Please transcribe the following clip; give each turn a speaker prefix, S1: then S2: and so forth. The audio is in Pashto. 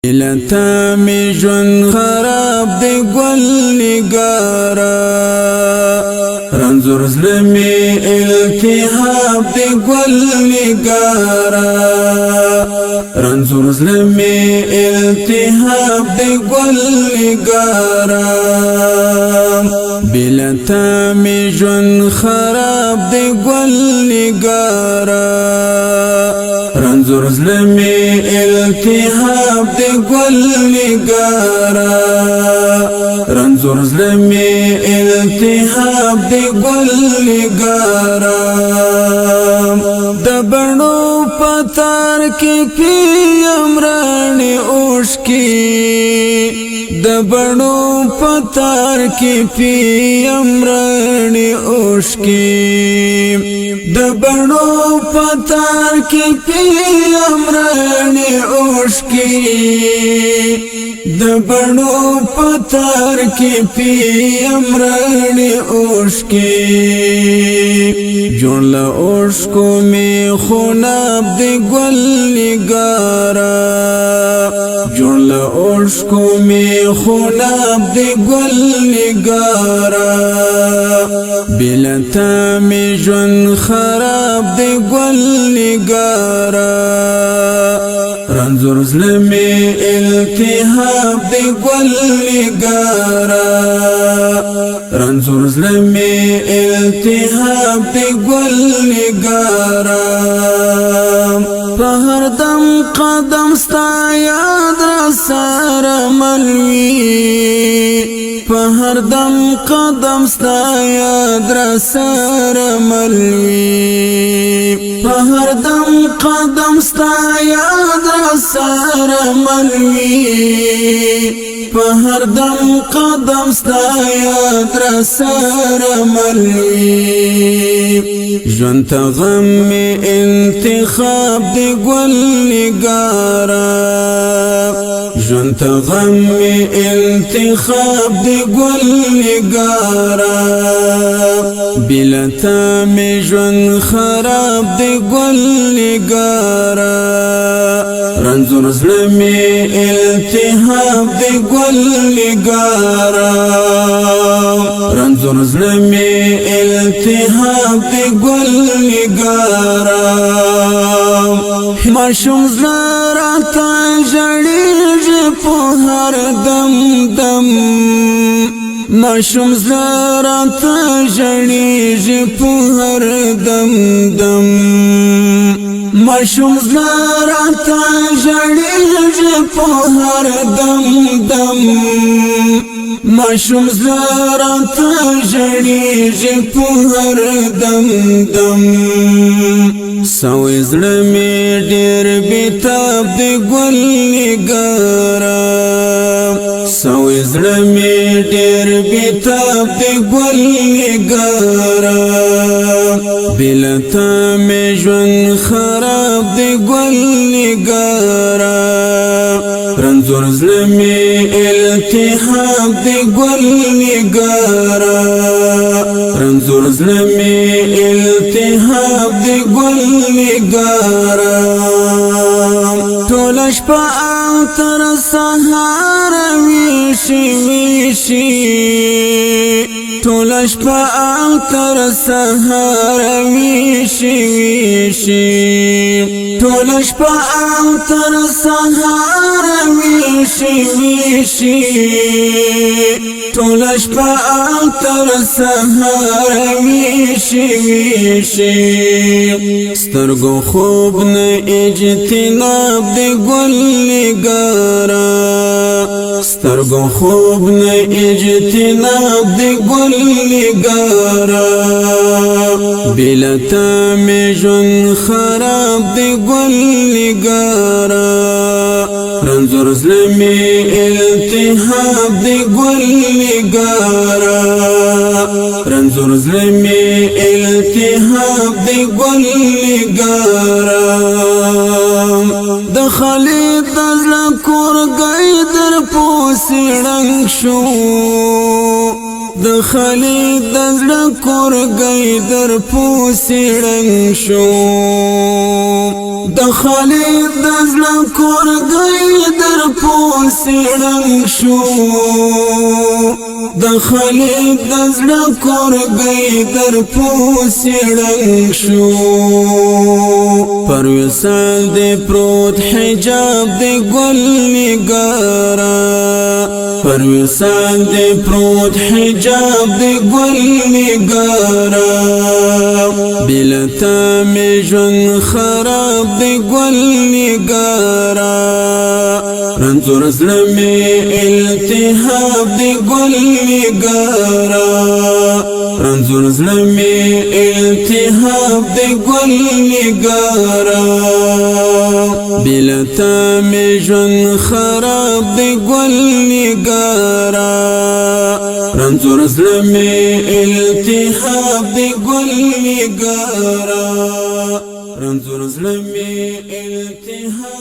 S1: لتا می ژوند خراب دی ګل نگارا رنځور زړه می التهاب دی ګل نگارا رنځور زړه می التهاب دی ګل نگارا بلتا می ژوند خراب دی ګل نگارا رنځور زړه می التهاب دی ګل نگارا رنځور زړه می التهاب دی ګل نگارا د بڼو پتار کې پیم رانه اوښکی د بڼو پتار کې پیم رانه اوښکی د بڼو پتار کې پیم رانه اوښکی د بڼو پتار کې پیم رانه اوښکی جوړ له اوښکو می خوناب دی ګل نگارا جوړ له اوښکو می خوناب دی ګل نگارا بلتا می ژوند خراب دی ګل نگارا رنځور زړه می التهاب دی ګل نگارا رنځور زړه می التهاب دی ګل نگارا په هر دم قدم ستا یاد را سره ملوي په هر دم قدم ستا یاد را سره ملوي په هر دم قدم ستا یاد را سره ملوي په هر دم قدم ستا یاد را سره ملوي ژوند ته غم می انتخاب دی ګل نگارا ژوند ته غم می انتخاب دی ګل نگارا بلتا می ژوند خراب دی ګل نگارا رنځور زړه می التهاب دی ګل نگارا رنځور زړه می التهاب دی ګل نگارا ماشوم زړه راته ژړېږي په هر دم دم ماشوم زړه راته ژړېږي په هر دم دم ماشوم زړه راته ژړېږي په هر دم دم ماشوم زړه راته ژړېږي په هر دم دم سوې زړه می ډېر بېتاب دی ګل نگارا سوې زړه می ډېر بېتاب دی ګل نگارا بلتا می ژوند خراب دی ګل نگارا رنځور زړه می التهاب دی ګل نگارا رنځور زړه می التهاب دی ګل نگارا ټول شپه او تر سهار ویشي ویشي ټول شپه او تر سهار ویشي ویشي ټول شپه او تر سهار ویشي ویشي ټول شپه او تر سهار ویشي ویشي سترګو خوب نه اجتناب دی ګل نگارا سترګو خوب نه اجتناب دی ګل نگارا بلتا می ژوند خراب دی ګل نگارا رنځور زړه می التهاب دی ګل نگارا رنځور زړه می التهاب دی ګل نگارا د خالد زړه کور ګی در پوسې ړنګ شو د خالد د زړه کورګی در پوسې ړنګ شو د خالد د زړه کورګی در پوسې ړنګ شو د خالد د زړه کورګی در پوسې ړنګ شو پر وصال دی پروت حجاب دی ګل نګارا پر وصال دی پروت حجاب دی ګل نګارا بلتا می ژوند خراب دی ګل نګارا رنځور زړه می التهاب دی ګل نګارا رنځور زړه می التهاب دی ګل نګارا بلتا می ژوند خراب دی ګل نګارا رنځور زړه می التهاب دی ګل نګارا رنځور زړه می التهاب